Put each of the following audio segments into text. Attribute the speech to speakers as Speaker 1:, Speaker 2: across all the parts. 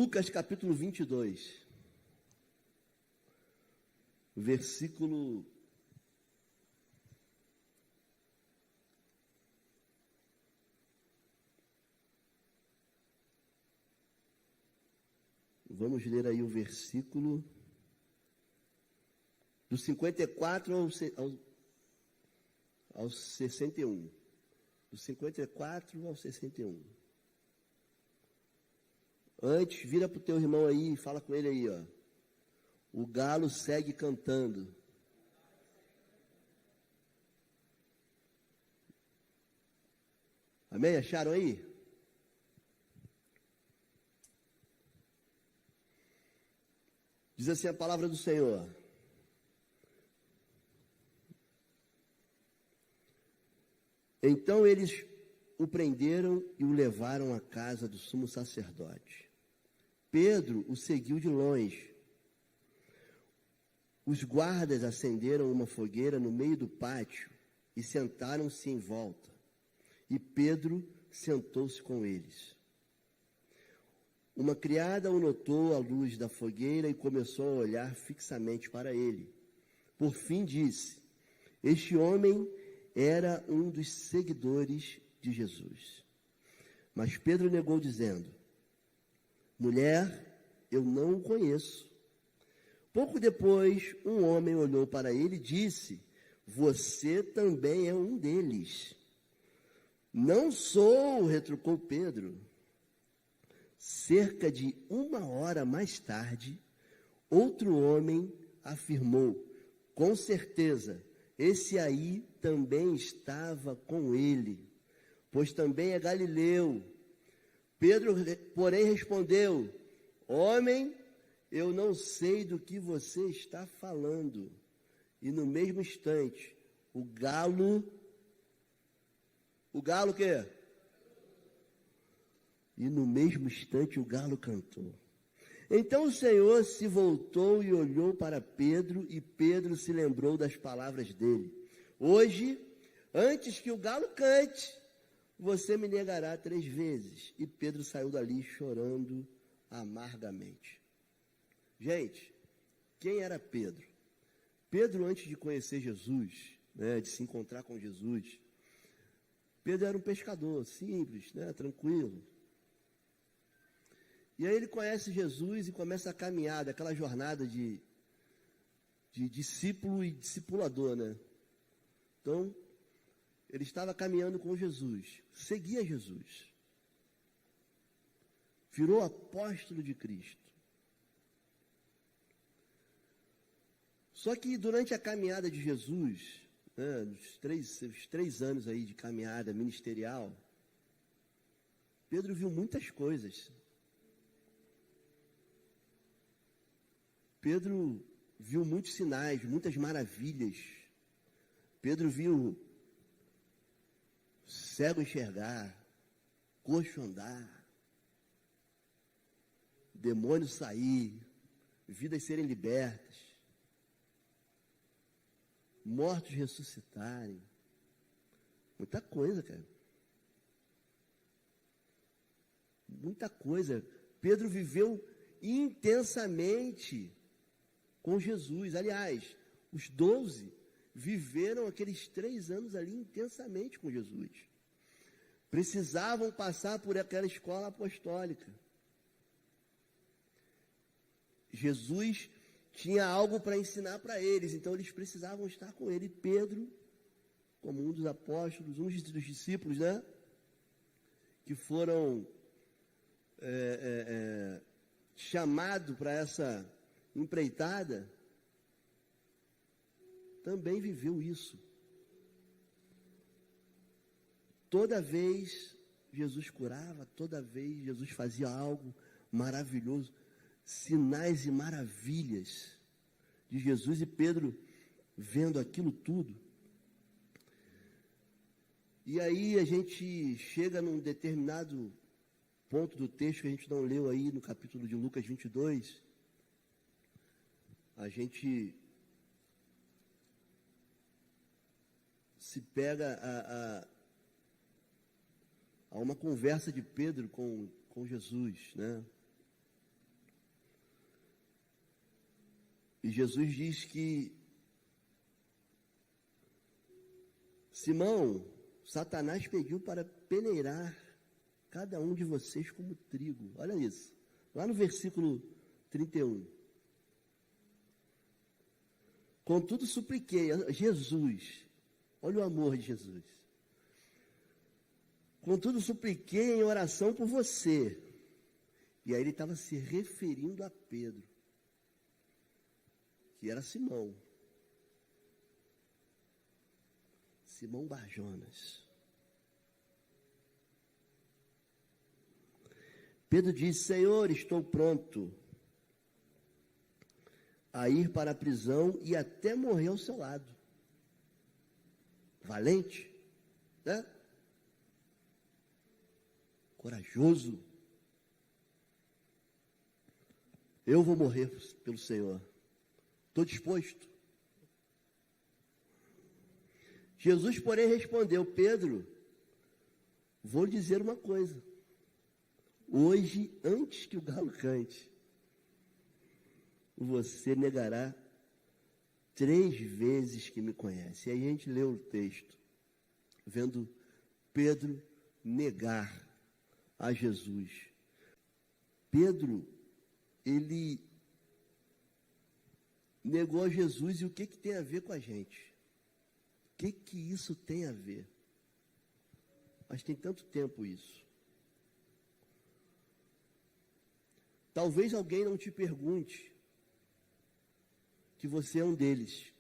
Speaker 1: Lucas capítulo 22, versículo 54 ao 61. Do 54 ao 61. Antes, vira para o teu irmão aí e fala com ele aí, ó. O galo segue cantando. Amém? Acharam aí? Diz assim a palavra do Senhor. Então eles o prenderam e o levaram à casa do sumo sacerdote. Pedro o seguiu de longe. Os guardas acenderam uma fogueira no meio do pátio e sentaram-se em volta. E Pedro sentou-se com eles. Uma criada o notou à luz da fogueira e começou a olhar fixamente para ele. Por fim disse: este homem era um dos seguidores de Jesus. Mas Pedro negou, dizendo: mulher, eu não o conheço. Pouco depois, um homem olhou para ele e disse: você também é um deles. Não sou, retrucou Pedro. Cerca de 1 hora mais tarde, outro homem afirmou: com certeza, esse aí também estava com ele, pois também é galileu. Pedro, porém, respondeu: homem, eu não sei do que você está falando. E no mesmo instante, o galo o quê? E no mesmo instante o galo cantou. Então o Senhor se voltou e olhou para Pedro, e Pedro se lembrou das palavras dele: hoje, antes que o galo cante, você me negará 3 vezes. E Pedro saiu dali chorando amargamente. Gente, quem era Pedro? Pedro, antes de conhecer Jesus, de se encontrar com Jesus, Pedro era um pescador simples, tranquilo. E aí ele conhece Jesus e começa a caminhada, aquela jornada de discípulo e discipulador, Então, ele estava caminhando com Jesus, seguia Jesus. Virou apóstolo de Cristo. Só que durante a caminhada de Jesus, os 3 anos aí de caminhada ministerial, Pedro viu muitas coisas. Pedro viu muitos sinais, muitas maravilhas. Pedro viu cego enxergar, coxo andar, demônios sair, vidas serem libertas, mortos ressuscitarem. Muita coisa, cara. Muita coisa. Pedro viveu intensamente com Jesus. Aliás, os 12 viveram aqueles 3 anos ali intensamente com Jesus. Precisavam passar por aquela escola apostólica. Jesus tinha algo para ensinar para eles, então eles precisavam estar com ele. Pedro, como um dos apóstolos, um dos discípulos, que foram chamados para essa empreitada, também viveu isso. Toda vez Jesus curava, toda vez Jesus fazia algo maravilhoso, sinais e maravilhas de Jesus, e Pedro vendo aquilo tudo. E aí a gente chega num determinado ponto do texto que a gente não leu aí, no capítulo de Lucas 22, a gente se pega a uma conversa de Pedro com Jesus, E Jesus diz que Simão, Satanás pediu para peneirar cada um de vocês como trigo. Olha isso. Lá no versículo 31. Contudo, supliquei a Jesus. Olha o amor de Jesus. Contudo, supliquei em oração por você. E aí ele estava se referindo a Pedro, que era Simão. Simão Barjonas. Pedro disse: Senhor, estou pronto a ir para a prisão e até morrer ao seu lado. Valente, né? Corajoso. Eu vou morrer pelo Senhor. Estou disposto. Jesus, porém, respondeu: Pedro, vou lhe dizer uma coisa. Hoje, antes que o galo cante, você negará 3 vezes que me conhece. E aí a gente leu o texto, vendo Pedro negar a Jesus. Pedro, ele negou a Jesus, e o que tem a ver com a gente? O que isso tem a ver? Mas tem tanto tempo isso. Talvez alguém não te pergunte que você é um deles,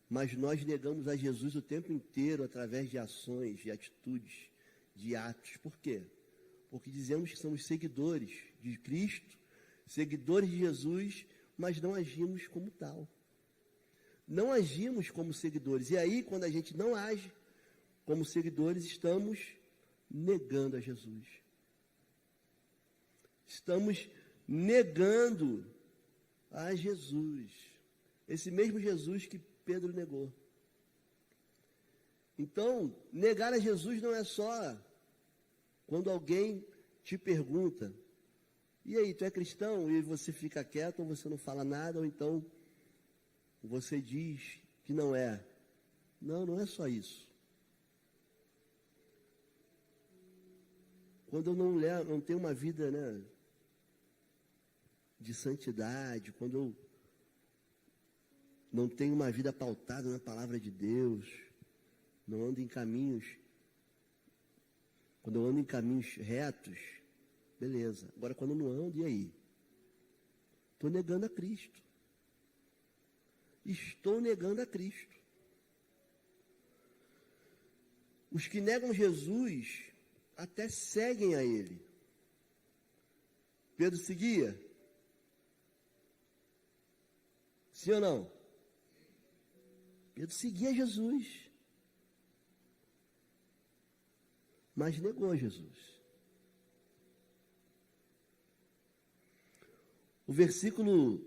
Speaker 1: mas nós negamos a Jesus o tempo inteiro através de ações, de atitudes, de atos. Por quê? Porque dizemos que somos seguidores de Cristo, seguidores de Jesus, mas não agimos como tal. Não agimos como seguidores. E aí, quando a gente não age como seguidores, estamos negando a Jesus. Estamos negando a Jesus. Esse mesmo Jesus que Pedro negou. Então, negar a Jesus não é só quando alguém te pergunta: e aí, tu é cristão? E você fica quieto, ou você não fala nada, ou então você diz que não é. Não, não é só isso. Quando eu não tenho uma vida, né, de santidade, quando eu não tenho uma vida pautada na palavra de Deus, não ando em caminhos, quando eu ando em caminhos retos, beleza. Agora, quando eu não ando, e aí? Estou negando a Cristo. Estou negando a Cristo. Os que negam Jesus até seguem a Ele. Pedro seguia? Sim ou não? Pedro seguia Jesus, mas negou Jesus. O versículo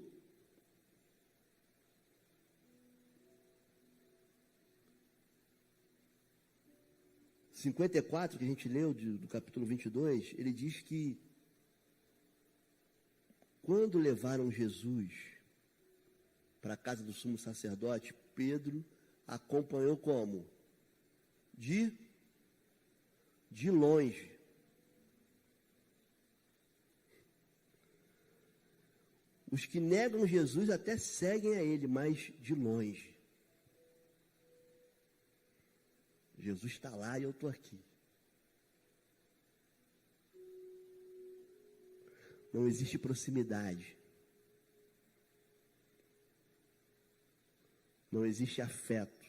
Speaker 1: 54, que a gente leu do capítulo 22, ele diz que quando levaram Jesus para a casa do sumo sacerdote, Pedro acompanhou como? De longe. Os que negam Jesus até seguem a Ele, mas de longe. Jesus está lá e eu estou aqui. Não existe proximidade. Não existe afeto.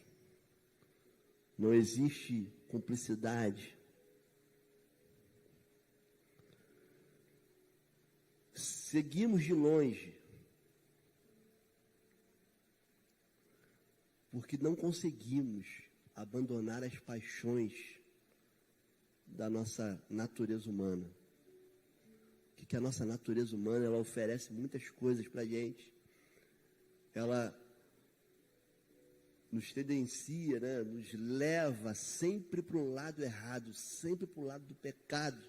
Speaker 1: Não existe cumplicidade. Seguimos de longe, porque não conseguimos abandonar as paixões da nossa natureza humana. Que a nossa natureza humana, ela oferece muitas coisas para a gente. Ela nos tendencia, né, nos leva sempre para um lado errado, sempre para o lado do pecado.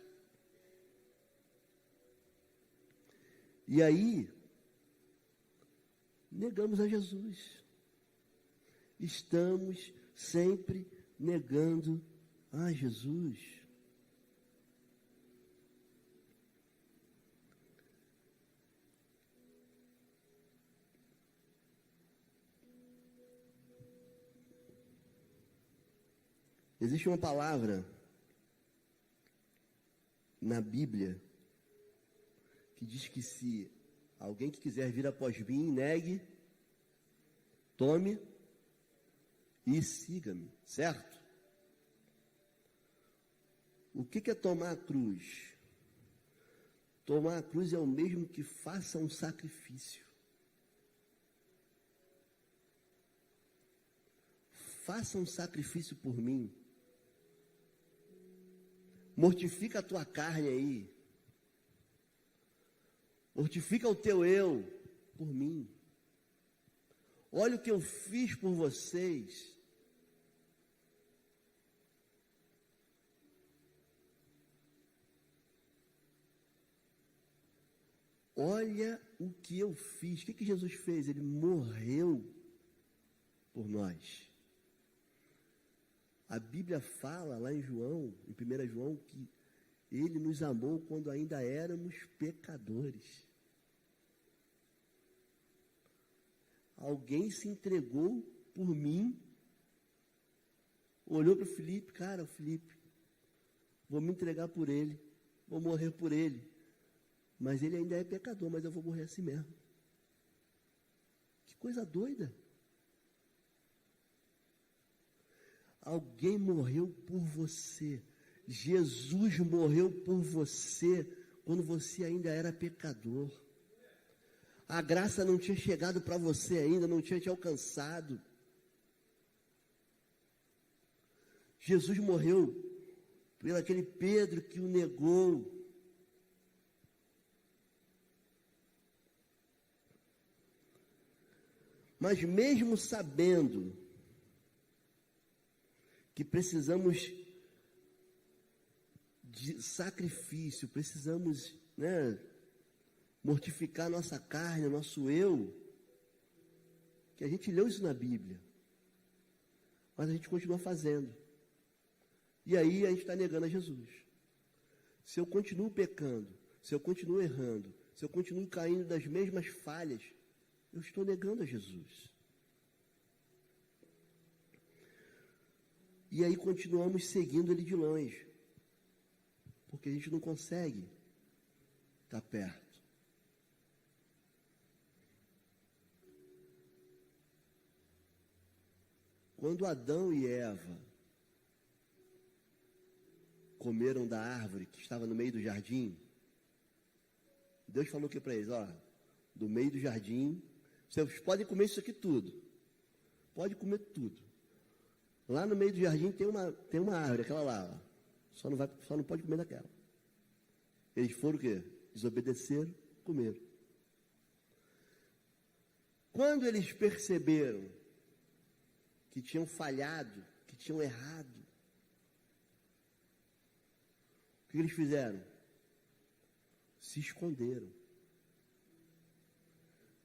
Speaker 1: E aí, negamos a Jesus. Estamos sempre negando a Jesus. Existe uma palavra na Bíblia que diz que se alguém que quiser vir após mim, negue, tome e siga-me, certo? O que é tomar a cruz? Tomar a cruz é o mesmo que faça um sacrifício. Faça um sacrifício por mim. Mortifica a tua carne aí. Mortifica o teu eu por mim. Olha o que eu fiz por vocês. Olha o que eu fiz. O que Jesus fez? Ele morreu por nós. A Bíblia fala lá em João, em 1 João, que Ele nos amou quando ainda éramos pecadores. Alguém se entregou por mim, olhou para o Felipe, cara, o Felipe, vou me entregar por ele, vou morrer por ele, mas ele ainda é pecador, mas eu vou morrer assim mesmo. Que coisa doida. Alguém morreu por você. Jesus morreu por você quando você ainda era pecador. A graça não tinha chegado para você ainda, não tinha te alcançado. Jesus morreu por aquele Pedro que o negou. Mas mesmo sabendo que precisamos de sacrifício, precisamos, mortificar nossa carne, nosso eu, que a gente leu isso na Bíblia, mas a gente continua fazendo, e aí a gente está negando a Jesus. Se eu continuo pecando, se eu continuo errando, se eu continuo caindo das mesmas falhas, eu estou negando a Jesus. E aí continuamos seguindo Ele de longe, porque a gente não consegue estar perto. Quando Adão e Eva comeram da árvore que estava no meio do jardim, Deus falou o que para eles? Do meio do jardim, vocês podem comer isso aqui tudo. Pode comer tudo. Lá no meio do jardim tem uma árvore, aquela lá. Só não pode comer daquela. Eles foram o quê? Desobedeceram, comeram. Quando eles perceberam que tinham falhado, que tinham errado, o que eles fizeram? Se esconderam.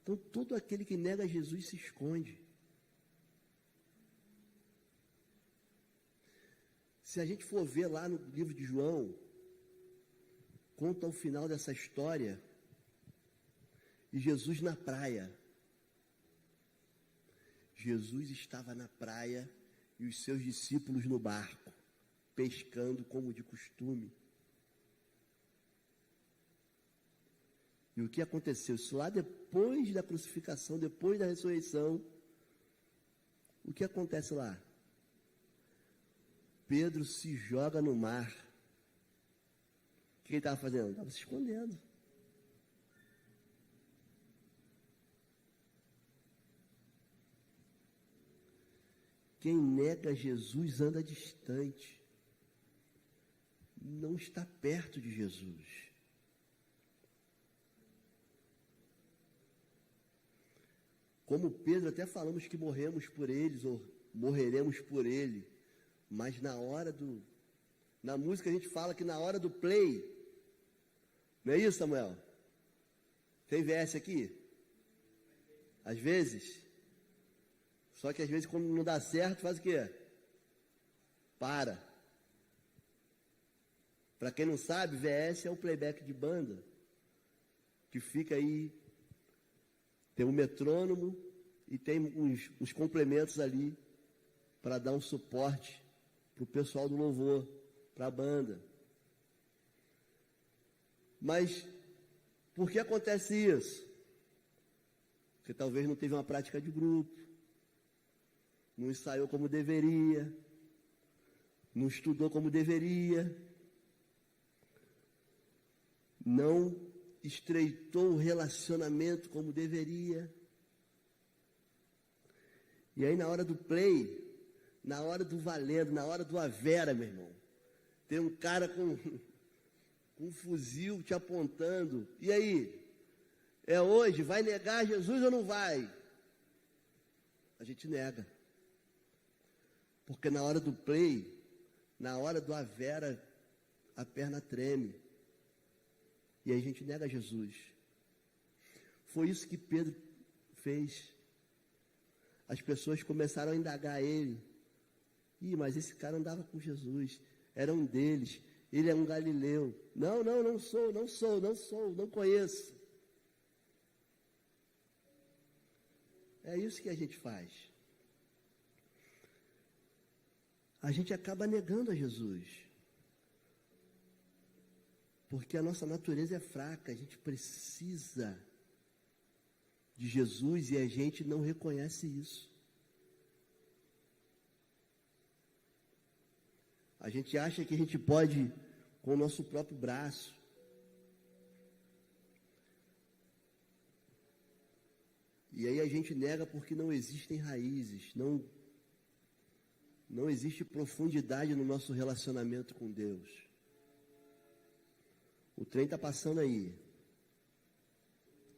Speaker 1: Então, todo aquele que nega Jesus se esconde. Se a gente for ver lá no livro de João, conta o final dessa história, e Jesus na praia. Jesus estava na praia e os seus discípulos no barco, pescando como de costume. E o que aconteceu? Isso lá depois da crucificação, depois da ressurreição, o que acontece lá? Pedro se joga no mar. O que ele estava fazendo? Estava se escondendo. Quem nega Jesus anda distante. Não está perto de Jesus. Como Pedro, até falamos que morremos por eles, ou morreremos por ele. Mas na música a gente fala que na hora do play, não é isso, Samuel? Tem VS aqui? Às vezes. Só que às vezes quando não dá certo, faz o quê? Para. Para quem não sabe, VS é o playback de banda, que fica aí, tem um metrônomo e tem uns complementos ali para dar um suporte para o pessoal do louvor, para a banda. Mas por que acontece isso? Porque talvez não teve uma prática de grupo, não ensaiou como deveria, não estudou como deveria, não estreitou o relacionamento como deveria. E aí na hora do play, na hora do valendo, na hora do Avera, meu irmão, tem um cara com um fuzil te apontando. E aí? É hoje? Vai negar Jesus ou não vai? A gente nega. Porque na hora do play, na hora do Avera, a perna treme. E aí a gente nega Jesus. Foi isso que Pedro fez. As pessoas começaram a indagar ele. Mas esse cara andava com Jesus. Era um deles. Ele é um galileu. Não sou, não conheço. É isso que a gente faz. A gente acaba negando a Jesus. Porque a nossa natureza é fraca, a gente precisa de Jesus e a gente não reconhece isso. A gente acha que a gente pode com o nosso próprio braço. E aí a gente nega porque não existem raízes, não existe profundidade no nosso relacionamento com Deus. O trem está passando aí.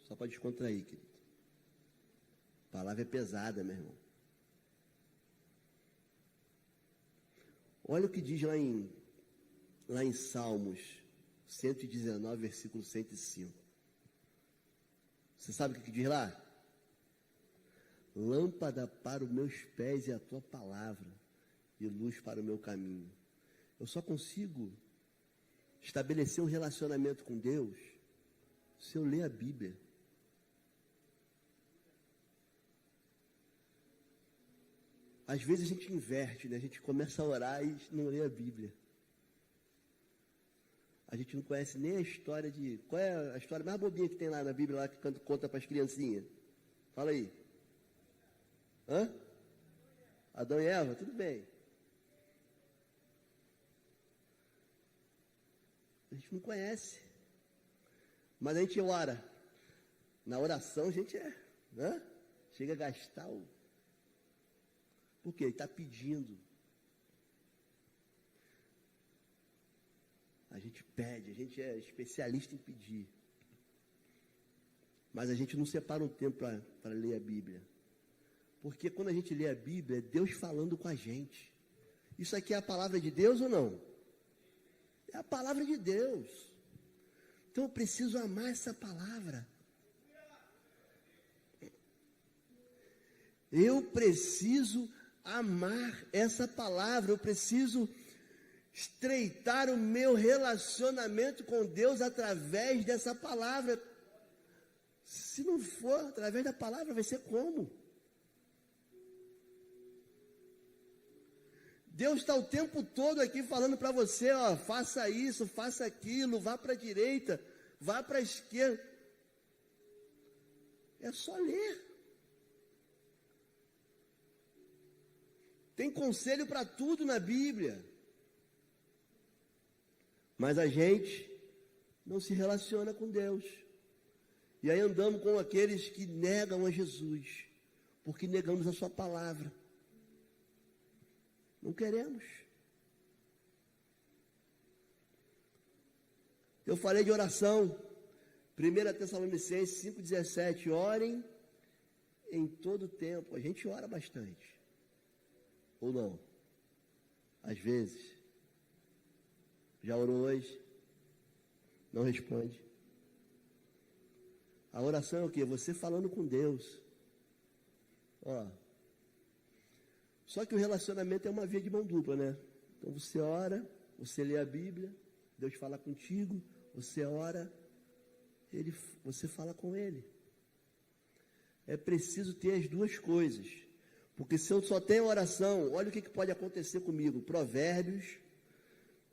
Speaker 1: Só para descontrair, querido. A palavra é pesada, meu irmão. Olha o que diz lá em Salmos 119, versículo 105. Você sabe o que diz lá? Lâmpada para os meus pés é a tua palavra e luz para o meu caminho. Eu só consigo estabelecer um relacionamento com Deus se eu ler a Bíblia. Às vezes a gente inverte, né? A gente começa a orar e não lê a Bíblia. A gente não conhece nem a história de... Qual é a história mais bobinha que tem lá na Bíblia, lá que conta para as criancinhas? Fala aí. Hã? Adão e Eva? Tudo bem. A gente não conhece. Mas a gente ora. Na oração a gente chega a gastar o... Por quê? Ele está pedindo. A gente pede, a gente é especialista em pedir. Mas a gente não separa um tempo para ler a Bíblia. Porque quando a gente lê a Bíblia, é Deus falando com a gente. Isso aqui é a palavra de Deus ou não? É a palavra de Deus. Então eu preciso amar essa palavra. Eu preciso amar essa palavra, eu preciso estreitar o meu relacionamento com Deus através dessa palavra. Se não for através da palavra, vai ser como? Deus está o tempo todo aqui falando para você, faça isso, faça aquilo, vá para a direita, vá para a esquerda. É só ler. Tem conselho para tudo na Bíblia. Mas a gente não se relaciona com Deus. E aí andamos com aqueles que negam a Jesus, porque negamos a sua palavra. Não queremos. Eu falei de oração. 1 Tessalonicenses 5,17. Orem em todo tempo. A gente ora bastante. Ou não? Às vezes. Já orou hoje? Não responde. A oração é o quê? Você falando com Deus. Ó. Só que o relacionamento é uma via de mão dupla, né? Então você ora, você lê a Bíblia, Deus fala contigo, você ora, você fala com Ele. É preciso ter as duas coisas. Porque se eu só tenho oração, olha o que pode acontecer comigo. Provérbios,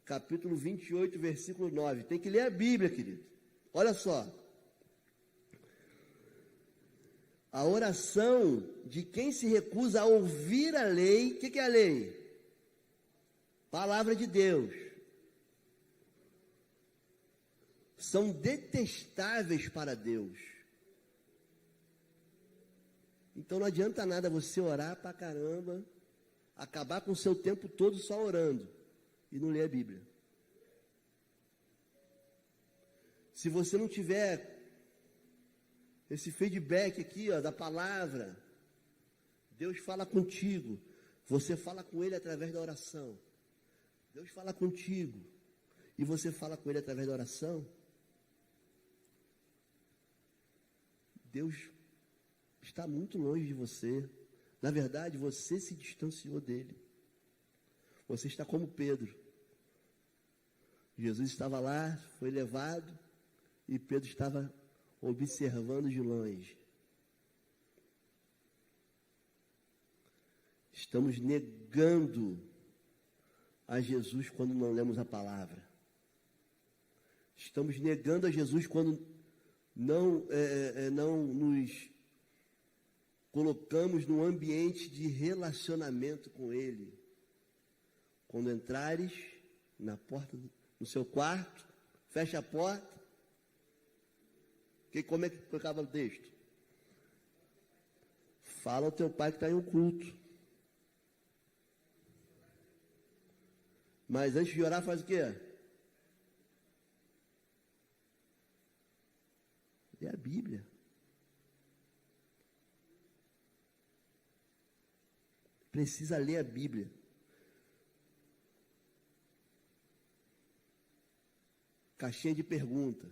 Speaker 1: capítulo 28, versículo 9. Tem que ler a Bíblia, querido. Olha só. A oração de quem se recusa a ouvir a lei, o que é a lei? Palavra de Deus. São detestáveis para Deus. Então não adianta nada você orar pra caramba, acabar com o seu tempo todo só orando e não ler a Bíblia. Se você não tiver esse feedback aqui, ó, da palavra, Deus fala contigo, você fala com Ele através da oração. Deus fala contigo e você fala com Ele através da oração. Deus está muito longe de você. Na verdade, você se distanciou dele. Você está como Pedro. Jesus estava lá, foi levado, e Pedro estava observando de longe. Estamos negando a Jesus quando não lemos a palavra. Estamos negando a Jesus quando não nos colocamos num ambiente de relacionamento com Ele. Quando entrares na porta no seu quarto, fecha a porta. Como é que tocava o texto? Fala ao teu pai que está em um culto. Mas antes de orar, faz o quê? Lê a Bíblia. Precisa ler a Bíblia. Caixinha de pergunta.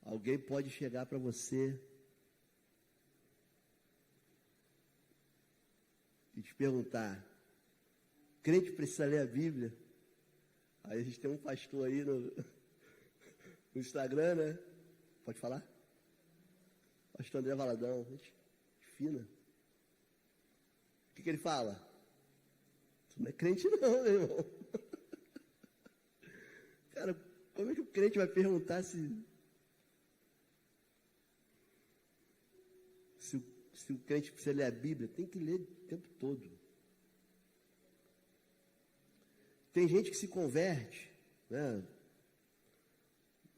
Speaker 1: Alguém pode chegar para você e te perguntar: crente precisa ler a Bíblia? Aí a gente tem um pastor aí no Instagram, né? Pode falar? Pastor André Valadão, gente fina. O que ele fala? Tu não é crente não, meu irmão. Cara, como é que o crente vai perguntar se o crente precisa ler a Bíblia? Tem que ler o tempo todo. Tem gente que se converte, né?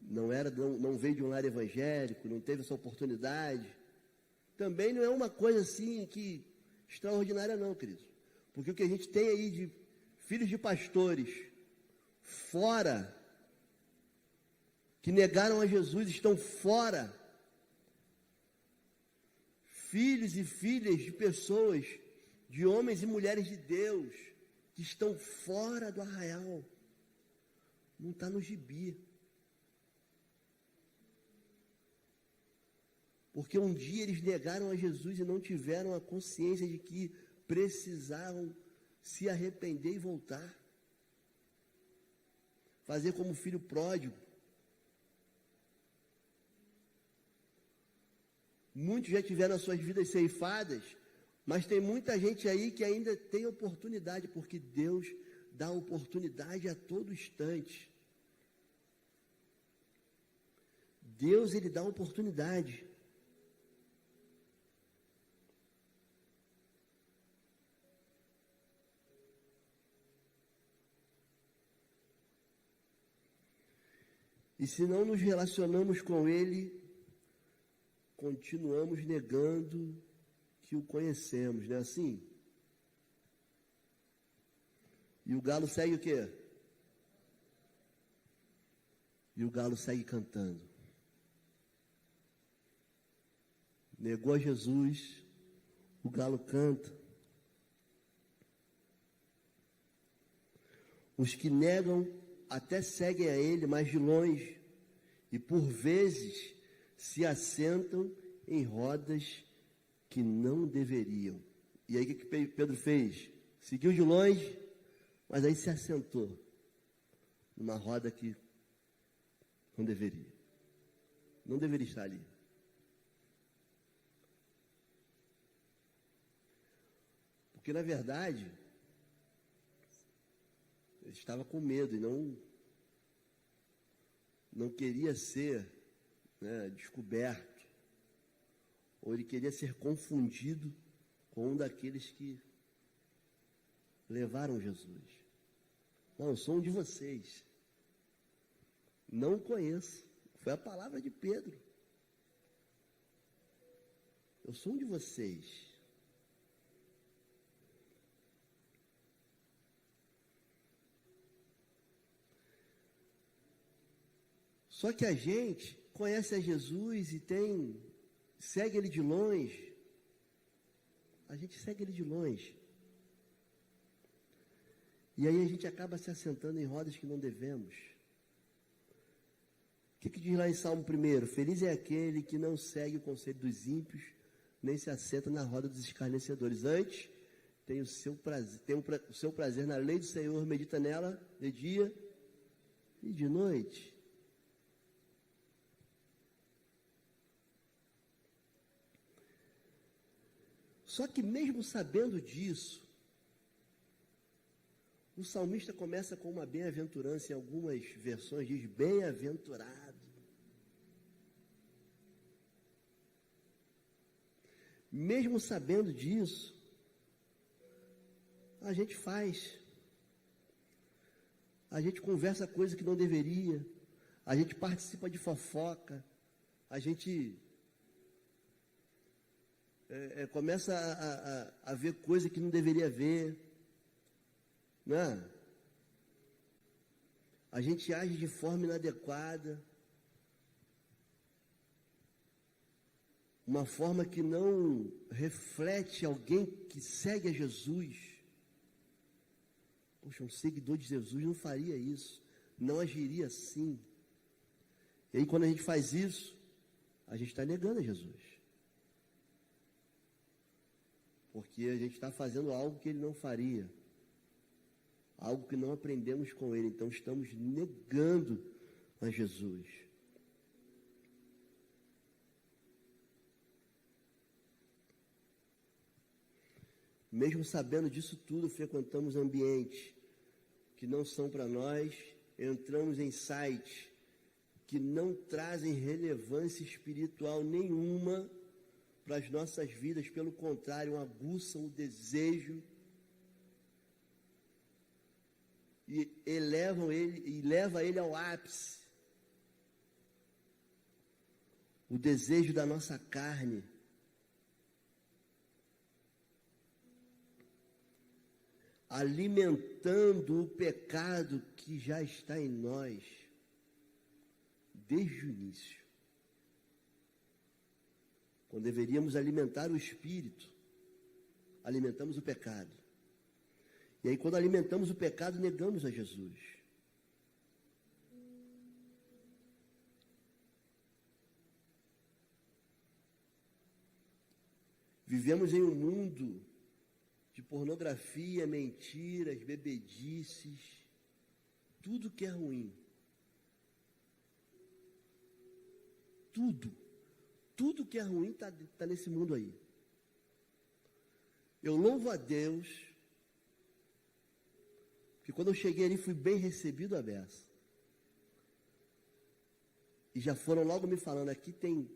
Speaker 1: Não veio de um lar evangélico, não teve essa oportunidade. Também não é uma coisa assim que extraordinária não, querido. Porque o que a gente tem aí de filhos de pastores fora, que negaram a Jesus, estão fora. Filhos e filhas de pessoas, de homens e mulheres de Deus, que estão fora do arraial. Não está no gibi. Porque um dia eles negaram a Jesus e não tiveram a consciência de que precisavam se arrepender e voltar. Fazer como filho pródigo. Muitos já tiveram as suas vidas ceifadas, mas tem muita gente aí que ainda tem oportunidade, porque Deus dá oportunidade a todo instante. Deus, Ele dá oportunidade. E se não nos relacionamos com Ele, continuamos negando que o conhecemos, não é assim? E o galo segue o quê? E o galo segue cantando. Negou a Jesus, o galo canta. Os que negam até seguem a Ele, mas de longe, e por vezes se assentam em rodas que não deveriam. E aí o que Pedro fez? Seguiu de longe, mas aí se assentou numa roda que não deveria. Não deveria estar ali. Porque, na verdade, ele estava com medo e não queria ser, né, descoberto. Ou ele queria ser confundido com um daqueles que levaram Jesus. Não, eu sou um de vocês. Não o conheço. Foi a palavra de Pedro. Eu sou um de vocês. Só que a gente conhece a Jesus e segue ele de longe. A gente segue ele de longe. E aí a gente acaba se assentando em rodas que não devemos. O que diz lá em Salmo 1? Feliz é aquele que não segue o conselho dos ímpios, nem se assenta na roda dos escarnecedores. Antes, tem o seu prazer na lei do Senhor, medita nela de dia e de noite. Só que mesmo sabendo disso, o salmista começa com uma bem-aventurança, em algumas versões diz bem-aventurado. Mesmo sabendo disso, a gente faz. A gente conversa coisa que não deveria, a gente participa de fofoca, a gente começa a ver coisa que não deveria ver, né? A gente age de forma inadequada, uma forma que não reflete alguém que segue a Jesus. Poxa, um seguidor de Jesus não faria isso, não agiria assim. E aí quando a gente faz isso, a gente está negando a Jesus. Porque a gente está fazendo algo que ele não faria. Algo que não aprendemos com ele. Então estamos negando a Jesus. Mesmo sabendo disso tudo, frequentamos ambientes que não são para nós, entramos em sites que não trazem relevância espiritual nenhuma para as nossas vidas, pelo contrário, aguçam o desejo e leva ele ao ápice. O desejo da nossa carne. Alimentando o pecado que já está em nós desde o início. Quando deveríamos alimentar o espírito, alimentamos o pecado. E aí, quando alimentamos o pecado, negamos a Jesus. Vivemos em um mundo de pornografia, mentiras, bebedices, tudo que é ruim. Tudo que é ruim está nesse mundo aí. Eu louvo a Deus, que quando eu cheguei ali fui bem recebido à beça. E já foram logo me falando, aqui tem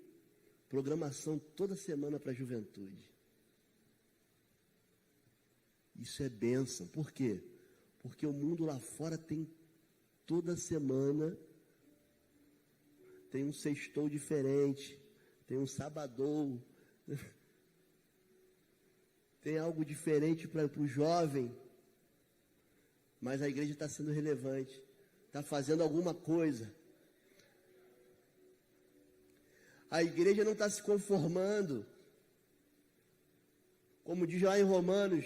Speaker 1: programação toda semana para a juventude. Isso é bênção. Por quê? Porque o mundo lá fora tem toda semana, tem um sextou diferente, tem um sabadou, tem algo diferente para o jovem, mas a igreja está sendo relevante, está fazendo alguma coisa. A igreja não está se conformando, como diz lá em Romanos,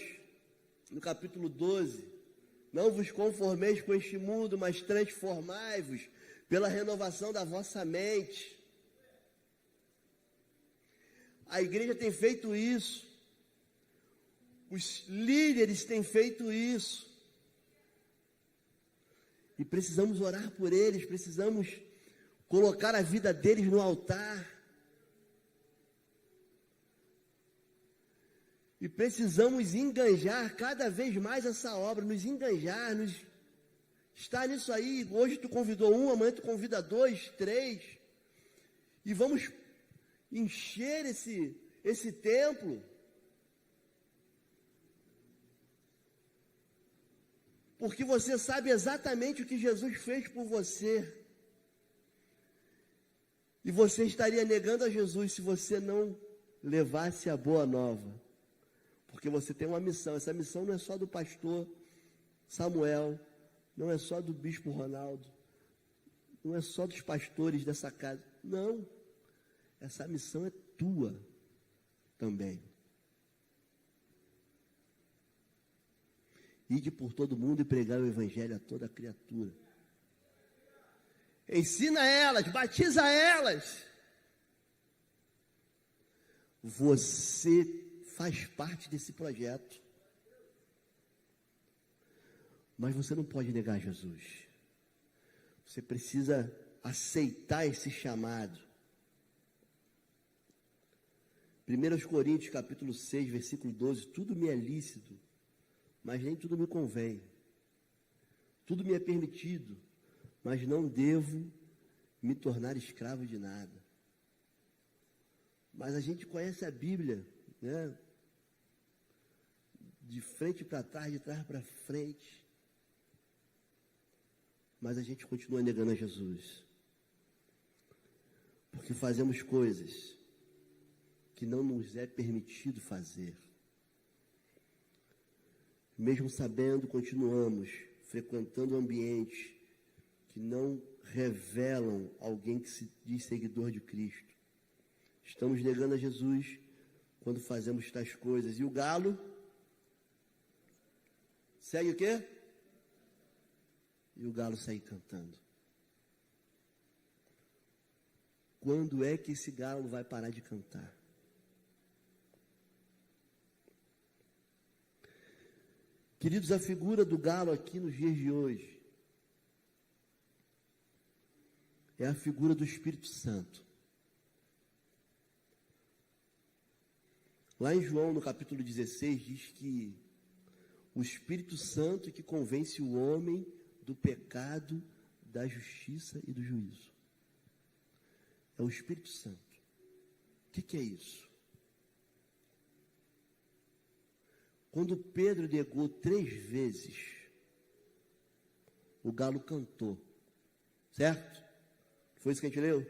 Speaker 1: no capítulo 12, não vos conformeis com este mundo, mas transformai-vos pela renovação da vossa mente. A igreja tem feito isso. Os líderes têm feito isso. E precisamos orar por eles, precisamos colocar a vida deles no altar. E precisamos enganjar cada vez mais essa obra, nos enganjar, estar nisso aí. Hoje tu convidou um, amanhã tu convida 2, 3. E vamos encher esse templo. Porque você sabe exatamente o que Jesus fez por você. E você estaria negando a Jesus se você não levasse a boa nova. Porque você tem uma missão. Essa missão não é só do pastor Samuel, não é só do bispo Ronaldo, não é só dos pastores dessa casa. Não. Essa missão é tua também. Ide por todo mundo e pregar o evangelho a toda criatura. Ensina elas, batiza elas. Você faz parte desse projeto. Mas você não pode negar Jesus. Você precisa aceitar esse chamado. 1 Coríntios capítulo 6, versículo 12, tudo me é lícito, mas nem tudo me convém. Tudo me é permitido, mas não devo me tornar escravo de nada. Mas a gente conhece a Bíblia, né? De frente para trás, de trás para frente. Mas a gente continua negando a Jesus. Porque fazemos coisas que não nos é permitido fazer. Mesmo sabendo, continuamos frequentando ambientes que não revelam alguém que se diz seguidor de Cristo. Estamos negando a Jesus quando fazemos tais coisas. E o galo segue o quê? E o galo segue cantando. Quando é que esse galo vai parar de cantar? Queridos, a figura do galo aqui nos dias de hoje é a figura do Espírito Santo. Lá em João, no capítulo 16, diz que o Espírito Santo que convence o homem do pecado, da justiça e do juízo. É o Espírito Santo. O que é isso? Quando Pedro negou 3 vezes, o galo cantou. Certo? Foi isso que a gente leu?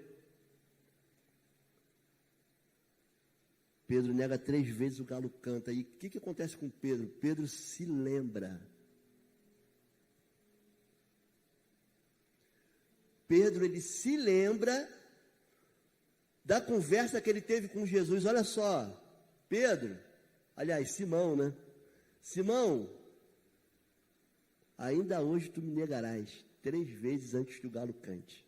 Speaker 1: Pedro nega 3 vezes, o galo canta. E o que acontece com Pedro? Pedro se lembra. Pedro, ele se lembra da conversa que ele teve com Jesus. Olha só, Pedro, aliás, Simão, né? Simão, ainda hoje tu me negarás 3 vezes antes que o galo cante.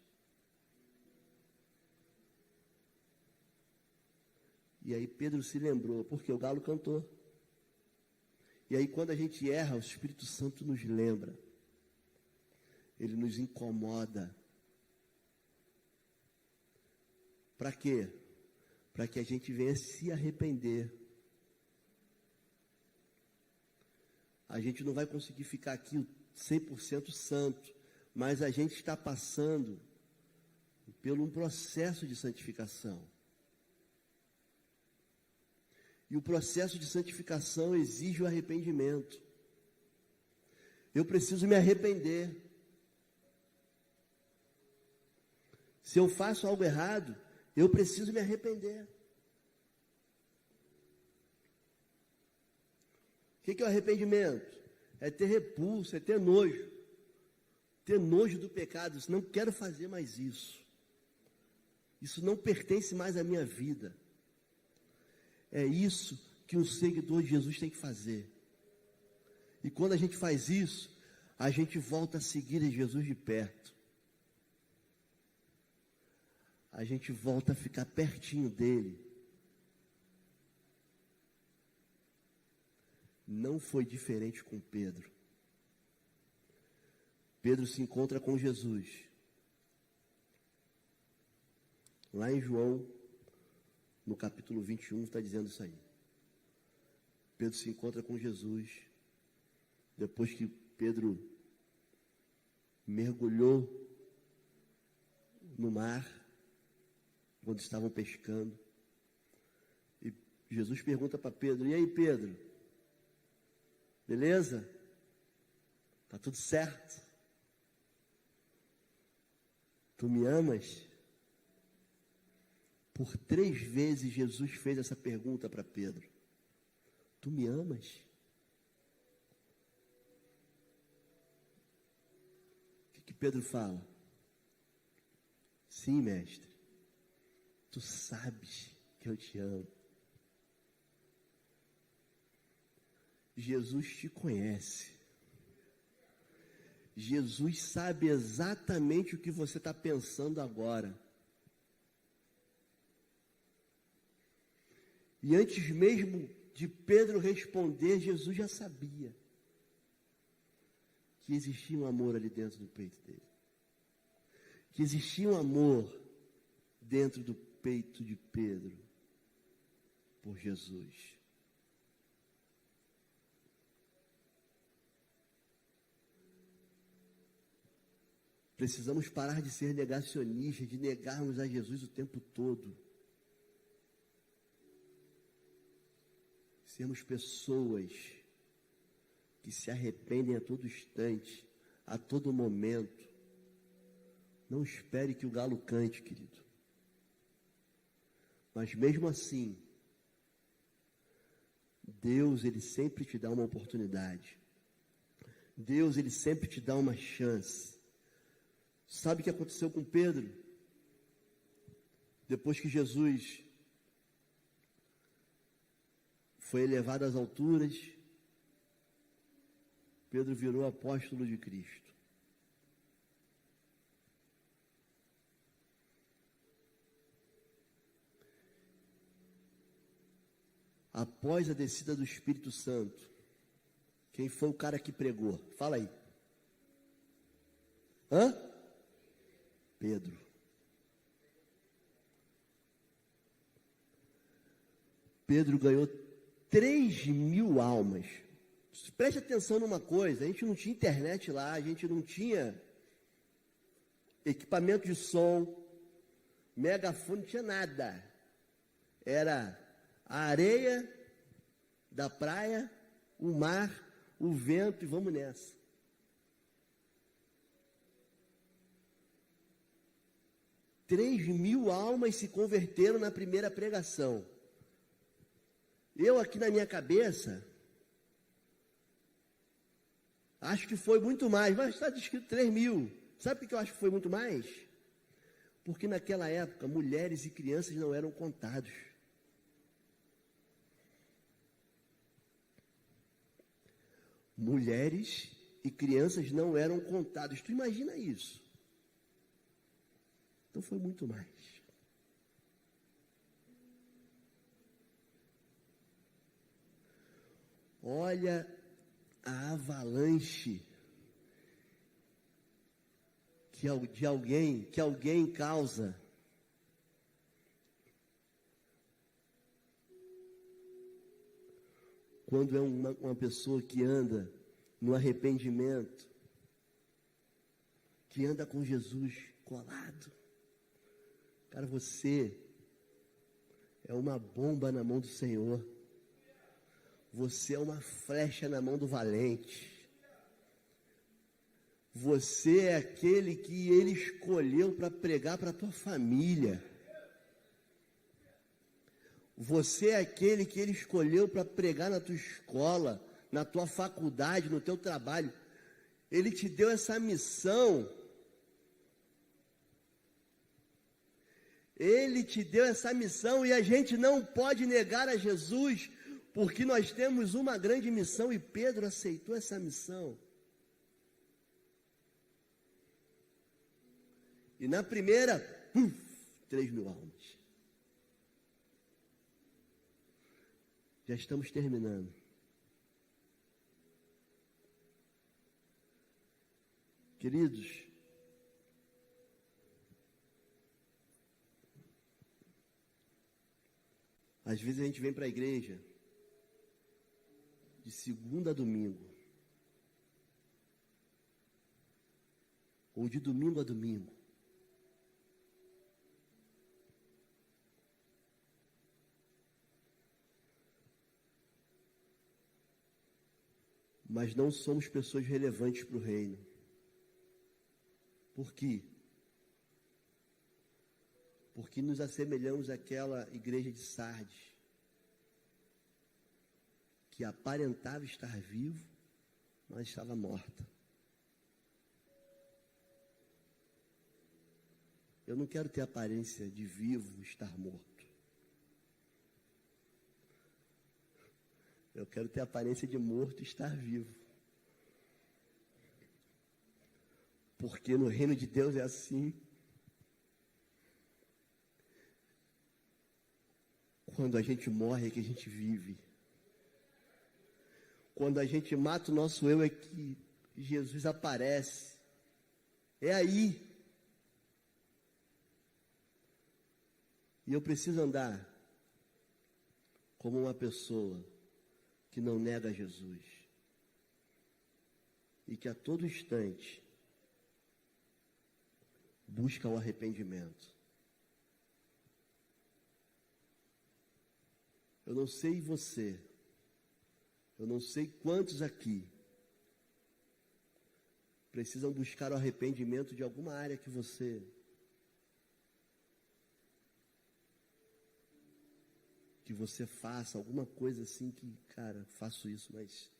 Speaker 1: E aí Pedro se lembrou, porque o galo cantou. E aí quando a gente erra, o Espírito Santo nos lembra. Ele nos incomoda. Para quê? Para que a gente venha se arrepender. A gente não vai conseguir ficar aqui 100% santo, mas a gente está passando por um processo de santificação. E o processo de santificação exige o arrependimento. Eu preciso me arrepender. Se eu faço algo errado, eu preciso me arrepender. O que é o arrependimento? É ter repulso, é ter nojo. Ter nojo do pecado. Eu não quero fazer mais isso. Isso não pertence mais à minha vida. É isso que um seguidor de Jesus tem que fazer. E quando a gente faz isso, a gente volta a seguir Jesus de perto. A gente volta a ficar pertinho dele. Não foi diferente com Pedro. Pedro se encontra com Jesus. Lá em João, no capítulo 21, está dizendo isso aí. Pedro se encontra com Jesus. Depois que Pedro mergulhou no mar, quando estavam pescando. E Jesus pergunta para Pedro: e aí, Pedro? Beleza? Tá tudo certo? Tu me amas? Por 3 vezes Jesus fez essa pergunta para Pedro. Tu me amas? O que Pedro fala? Sim, mestre. Tu sabes que eu te amo. Jesus te conhece. Jesus sabe exatamente o que você está pensando agora. E antes mesmo de Pedro responder, Jesus já sabia que existia um amor ali dentro do peito dele. Que existia um amor dentro do peito de Pedro por Jesus. Precisamos parar de ser negacionistas, de negarmos a Jesus o tempo todo. Sermos pessoas que se arrependem a todo instante, a todo momento. Não espere que o galo cante, querido. Mas mesmo assim, Deus, Ele sempre te dá uma oportunidade. Deus, Ele sempre te dá uma chance. Sabe o que aconteceu com Pedro? Depois que Jesus foi elevado às alturas, Pedro virou apóstolo de Cristo. Após a descida do Espírito Santo, quem foi o cara que pregou? Fala aí. Pedro. Pedro ganhou 3.000 almas. Preste atenção numa coisa, a gente não tinha internet lá, a gente não tinha equipamento de som, megafone, não tinha nada. Era a areia da praia, o mar, o vento, e vamos nessa. Três 3.000 almas se converteram na primeira pregação. Eu aqui na minha cabeça, acho que foi muito mais, mas está descrito 3.000. Sabe por que eu acho que foi muito mais? Porque naquela época, mulheres e crianças não eram contados. Mulheres e crianças não eram contados. Tu imagina isso? Então foi muito mais. Olha a avalanche que alguém causa. Quando é uma pessoa que anda no arrependimento, que anda com Jesus colado. Cara, você é uma bomba na mão do Senhor. Você é uma flecha na mão do valente. Você é aquele que Ele escolheu para pregar para a tua família. Você é aquele que Ele escolheu para pregar na tua escola, na tua faculdade, no teu trabalho. Ele te deu essa missão. Ele te deu essa missão e a gente não pode negar a Jesus, porque nós temos uma grande missão e Pedro aceitou essa missão. E na primeira, 3.000 almas. Já estamos terminando. Queridos, às vezes a gente vem para a igreja de segunda a domingo, ou de domingo a domingo, mas não somos pessoas relevantes para o reino. Por quê? Porque nos assemelhamos àquela igreja de Sardes, que aparentava estar vivo, mas estava morta. Eu não quero ter aparência de vivo, estar morto. Eu quero ter aparência de morto e estar vivo. Porque no reino de Deus é assim. Quando a gente morre é que a gente vive. Quando a gente mata o nosso eu é que Jesus aparece. É aí. E eu preciso andar como uma pessoa que não nega Jesus. E que a todo instante busca o arrependimento. Eu não sei você, eu não sei quantos aqui precisam buscar o arrependimento de alguma área que você faça, alguma coisa assim que, cara, faço isso, mas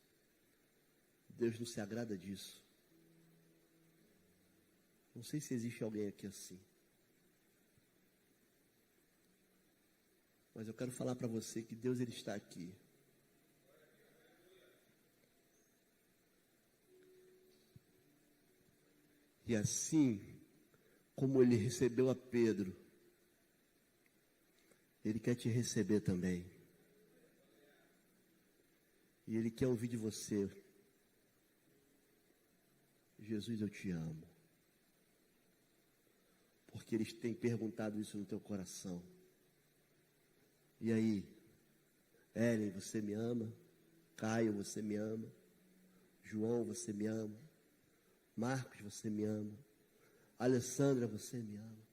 Speaker 1: Deus não se agrada disso. Não sei se existe alguém aqui assim. Mas eu quero falar para você que Deus, Ele está aqui. E assim como Ele recebeu a Pedro, Ele quer te receber também. E Ele quer ouvir de você: Jesus, eu te amo. Porque eles têm perguntado isso no teu coração. E aí, Ellen, você me ama? Caio, você me ama? João, você me ama? Marcos, você me ama? Alessandra, você me ama?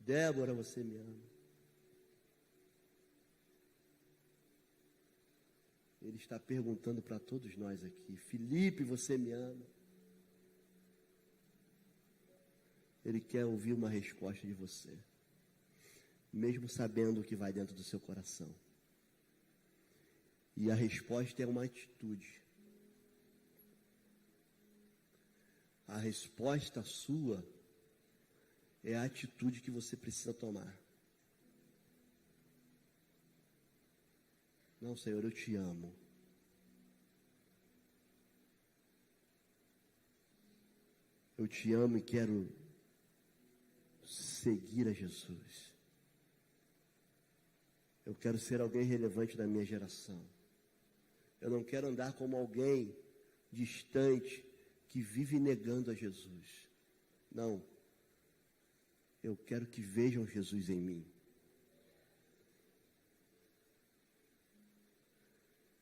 Speaker 1: Débora, você me ama? Ele está perguntando para todos nós aqui: Felipe, você me ama? Ele quer ouvir uma resposta de você, mesmo sabendo o que vai dentro do seu coração. E a resposta é uma atitude. A resposta sua é a atitude que você precisa tomar. Não, Senhor, eu te amo. Eu te amo e quero seguir a Jesus. Eu quero ser alguém relevante na minha geração. Eu não quero andar como alguém distante que vive negando a Jesus. Não. Eu quero que vejam Jesus em mim.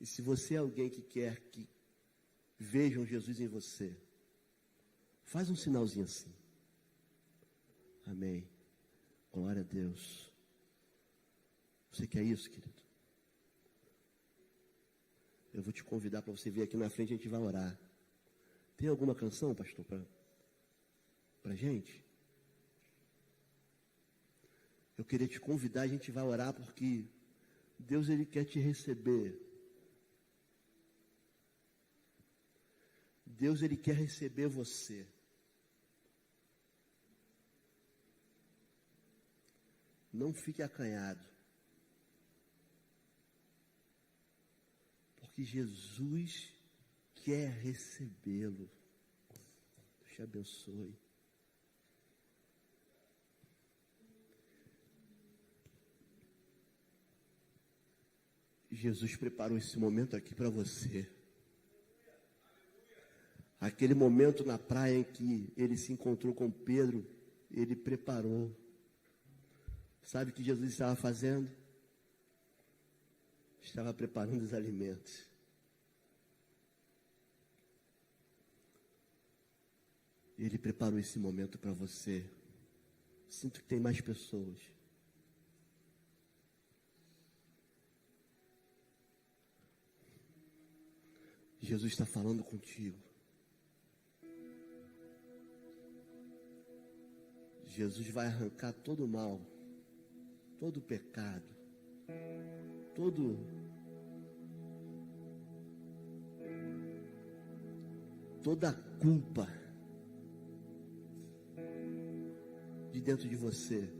Speaker 1: E se você é alguém que quer que vejam Jesus em você, faz um sinalzinho assim. Amém. Glória a Deus. Você quer isso, querido? Eu vou te convidar para você vir aqui na frente, a gente vai orar. Tem alguma canção, pastor, para gente? Eu queria te convidar, a gente vai orar porque Deus, Ele quer te receber. Deus, Ele quer receber você. Não fique acanhado. Porque Jesus quer recebê-lo. Deus te abençoe. Jesus preparou esse momento aqui para você. Aquele momento na praia em que ele se encontrou com Pedro, ele preparou. Sabe o que Jesus estava fazendo? Estava preparando os alimentos. Ele preparou esse momento para você. Sinto que tem mais pessoas. Jesus está falando contigo. Jesus vai arrancar todo o mal, todo o pecado, toda a culpa de dentro de você,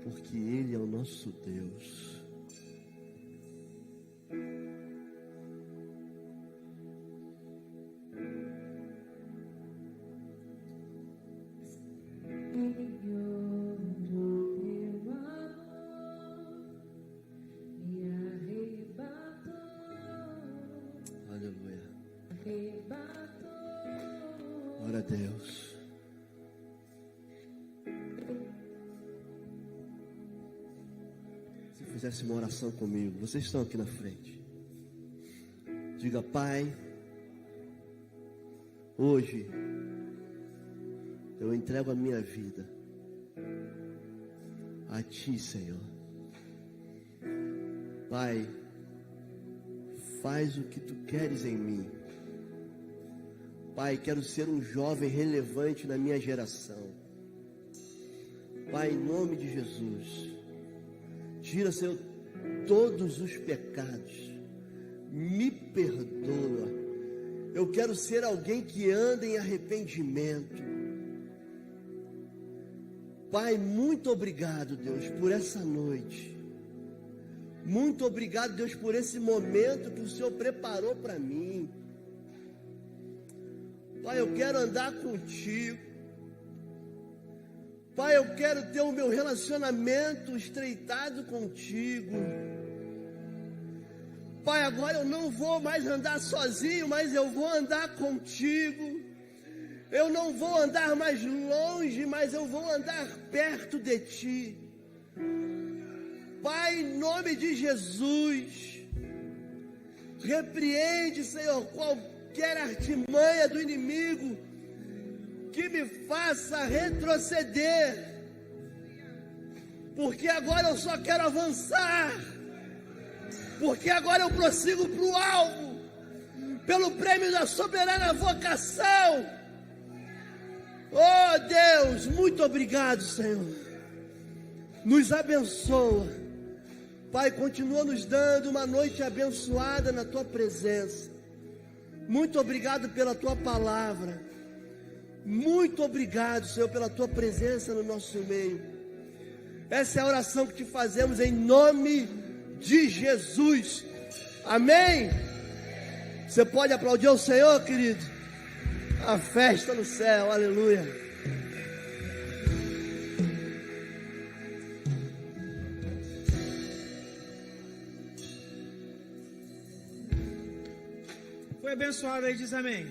Speaker 1: porque Ele é o nosso Deus. Glória a Deus. Se fizesse uma oração comigo, vocês estão aqui na frente. Diga: Pai, hoje eu entrego a minha vida a Ti, Senhor. Pai, faz o que Tu queres em mim. Pai, quero ser um jovem relevante na minha geração. Pai, em nome de Jesus, tira, Senhor, todos os pecados. Me perdoa. Eu quero ser alguém que anda em arrependimento. Pai, muito obrigado, Deus, por essa noite. Muito obrigado, Deus, por esse momento que o Senhor preparou para mim. Pai, eu quero andar contigo. Pai, eu quero ter o meu relacionamento estreitado contigo. Pai, agora eu não vou mais andar sozinho, mas eu vou andar contigo. Eu não vou andar mais longe, mas eu vou andar perto de Ti. Pai, em nome de Jesus, repreende, Senhor, qualquer artimanha do inimigo que me faça retroceder, porque agora eu só quero avançar, porque agora eu prossigo para o alvo, pelo prêmio da soberana vocação. Oh Deus, muito obrigado, Senhor. Nos abençoa, Pai, continua nos dando uma noite abençoada na Tua presença. Muito obrigado pela Tua palavra. Muito obrigado, Senhor, pela Tua presença no nosso meio. Essa é a oração que te fazemos em nome de Jesus. Amém? Você pode aplaudir ao Senhor, querido? A festa no céu, aleluia.
Speaker 2: Foi abençoado aí, diz amém.